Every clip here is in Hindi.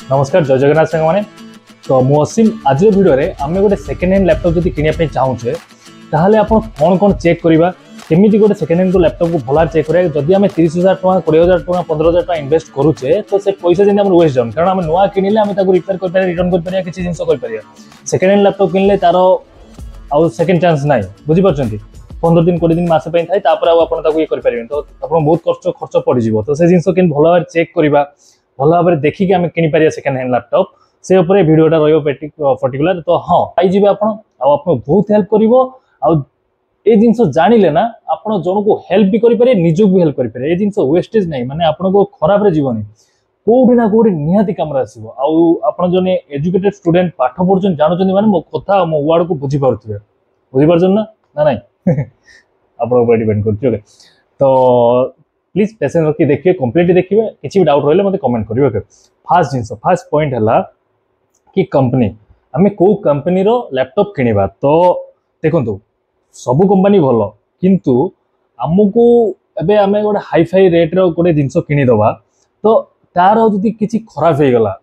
नमस्कार जय जगन्नाथ सांग मैंने तो मु असीम आज वीडियो रे आम गोटे सेकेंड हैंड लैपटॉप जब किनापी चाहूचे ताहले आपण कौन कौन चेक करवा केमी गोटे सेकेंड हैंड लैपटॉप को भल चेक करा जदि आम 30,000 टका 20,000 टका 15,000 टका इन्वेस्ट करूचे तो से पैसा जमी वेस्ट जाऊन कारण आम नुआ किनिले आम रिपेयर कर रिटर्न कर किसी जिन कर सेकेंड हैंड लैपटॉप किनले तार आउ सेकेंड चांस ना बुझीपार 15 दिन 20 दिन मस थाए ये करें तो आप बहुत खर्च पड़ज तो से जिन भल भाव चेक करवा भल भाव देखिए आम किपर सेकेंड हैंड लैपटॉप से भिडियोटा पर्टिकुलर तो हाँ पाइबे आप बहुत हेल्प कर जिनस जानिले ना आप जन को हेल्प भी करें निजक भी हेल्प करें ये जिनस वेस्टेज नहीं माने आपको खराब जीवन कौटी ना कौटी निहाती कम आसो जने एजुकेटेड स्टूडेंट पाठ पढ़ुन जानते माने मो कथा मो वर्ड को बुझीपारे बुझीपार ना ना आप डिपेंड कर तो प्लीज पेसेंस रखी देखिए कंप्लीटली देखिए किसी भी डाउट रही मत कमेंट करेंगे ओके फास्ट जिनस फास्ट पॉइंट है कि कंपनी आम कौ कंपनी लैपटॉप किनिबा तो देखो सब कंपनी भल किंतु आमको एबे आम गोटे हाई फाई रेट गोटे जिनस किनीदबा तो तार जदि किसी खराब हो गला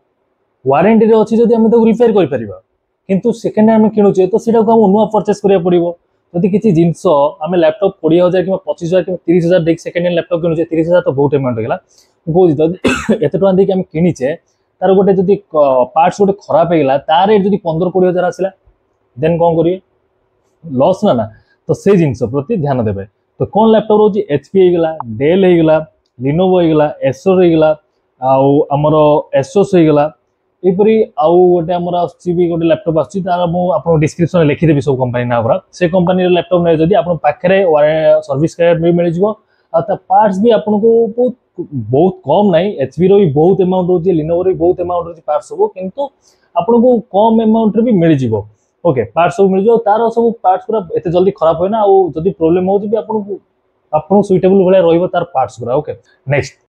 वारंटी अच्छी जब आम रिपेयर कर किंतु सेकेंड हैंड किणुचे तो सीटा को नुआ परचेस करा पड़ो जदि किसी जिनस आम लैपटॉप 20,000 कि 25,000 कि 30,000 देख सेकेंड हैंड लैपटॉप किणुचे 30,000 तो बहुत अमाउंट होगा कौन एत टाँग देखिए आम किणीचे तार गोटे जदि पार्ट्स गोटे खराब होगा तार रेट जब 15-20,000 आसला देन कौन करेंगे लॉस ना तो से जिनस प्रति ध्यान देवे तो कौन लैपटॉप रोज HP होगा डेल होगा लिनोवो होगा एसर होगा आमर एसोस होगा यहपरी आउ गोटे आमर गोटे लैपटॉप आपको डिस्क्रिप्शन लिखिदेवी सब कंपनी ना पूरा से कंपनी लैपटॉप नहीं जब आप पाखे सर्विस भी मिल जाए पार्ट्स भी आपको बहुत कम ना HP रो भी बहुत अमाउंट रोचे लिनोवो भी बहुत अमाउंट रोचे पार्ट्स सब किंतु आपको कम अमाउंट भी मिल जाए ओके पार्ट्स सब मिल जाए तार सब पार्ट्स पूरा एत जल्दी खराब होना जब प्रोब्लेम हो आपको सुइटेबल भाई रही तार पार्ट्स पूरा ओके नेक्स्ट